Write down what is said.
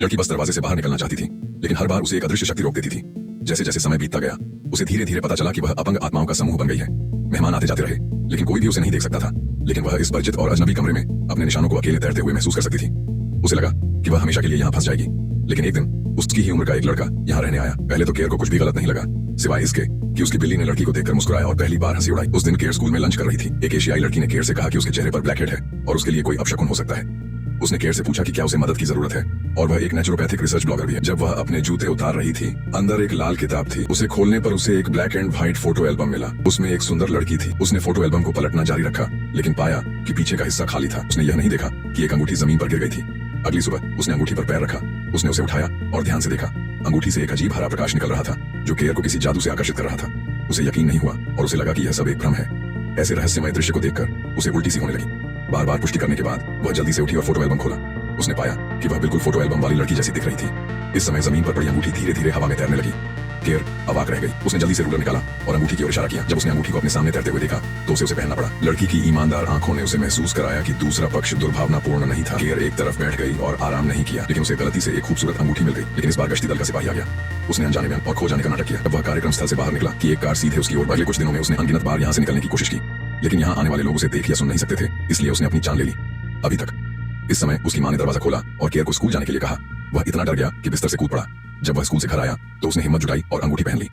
लड़की बस दरवाजे से बाहर निकलना चाहती थी, लेकिन हर बार उसे एक अदृश्य शक्ति रोक देती थी। जैसे जैसे समय बीतता गया, उसे धीरे धीरे पता चला कि वह अपंग आत्माओं का समूह बन गई है। मेहमान आते जाते रहे, लेकिन कोई भी उसे नहीं देख सकता था। लेकिन वह इस परिचित और अजनबी कमरे में अपने निशानों को अकेले तैरते हुए महसूस कर सकती थी। उसे लगा कि वह हमेशा के लिए यहाँ फंस जाएगी। लेकिन एक दिन उसकी ही उम्र का एक लड़का यहाँ रहने आया। पहले तो केयर को कुछ भी गलत नहीं लगा, सिवाय इसके कि उसकी बिल्ली ने लड़की को देखकर मुस्कुराया और पहली बार हंसी उड़ाई। उस दिन केयर स्कूल में लंच कर रही थी। एक एशियाई लड़की ने केयर से कहा कि उसके चेहरे पर ब्लैकहेड है और उसके लिए कोई अपशकुन हो सकता है। उसने केयर से पूछा कि क्या उसे मदद की जरूरत है, और वह एक नेचुरोपैथिक रिसर्च ब्लॉगर भी है। जब वह अपने जूते उतार रही थी, अंदर एक लाल किताब थी। उसे खोलने पर उसे एक black and white photo album मिला। उसमें एक सुंदर लड़की थी। उसने फोटो एल्बम को पलटना जारी रखा, लेकिन पाया कि पीछे का हिस्सा खाली था। उसने यह नहीं देखा कि एक अंगूठी जमीन पर गिर गई थी। अगली सुबह उसने अंगूठी पर पैर रखा। उसने उसे उठाया और ध्यान से देखा। अंगूठी से एक अजीब हरा प्रकाश निकल रहा था, जो केयर को किसी जादू से आकर्षित कर रहा था। उसे यकीन नहीं हुआ और उसे लगा कि यह सब एक भ्रम है। ऐसे रहस्यमय दृश्य को देखकर उसे उल्टी सी होने लगी। बार बार पुष्टि करने के बाद वह जल्दी से उठी और फोटो एल्बम खोला। उसने पाया कि वह बिल्कुल फोटो एल्बम वाली लड़की जैसी दिख रही थी। इस समय जमीन पर पड़ी अंगूठी धीरे धीरे हवा में तैरने लगी। केयर अवाक रह गई। उसने जल्दी से रूलर निकाला और अंगूठी की ओर इशारा किया। जब उसने अंगूठी को अपने सामने तैरते हुए देखा, तो उसे पहनना पड़ा। लड़की की ईमानदार आंखों ने उसे महसूस कराया कि दूसरा पक्ष दुर्भावनापूर्ण नहीं था। केयर एक तरफ बैठ गई और आराम नहीं किया, लेकिन उसे गलती से एक खूबसूरत अंगूठी मिल गई। लेकिन इस बार गश्ती दल का सिपाही आ गया। उसने अनजाने में और खो जाने का नाटक किया। जब वह कार्यक्रम स्थल से बाहर निकला कि एक कार सीधे उसकी ओर। अगले कुछ दिनों में उसने अनगिनत बार यहाँ से निकलने की कोशिश की, लेकिन यहाँ आने वाले लोग उसे देख या सुन नहीं सकते थे, इसलिए उसने अपनी जान ले ली। अभी तक। इस समय उसकी माँ ने दरवाजा खोला और केयर को स्कूल जाने के लिए कहा। वह इतना डर गया कि बिस्तर से कूद पड़ा। जब वह स्कूल से घर आया, तो उसने हिम्मत जुटाई और अंगूठी पहन ली।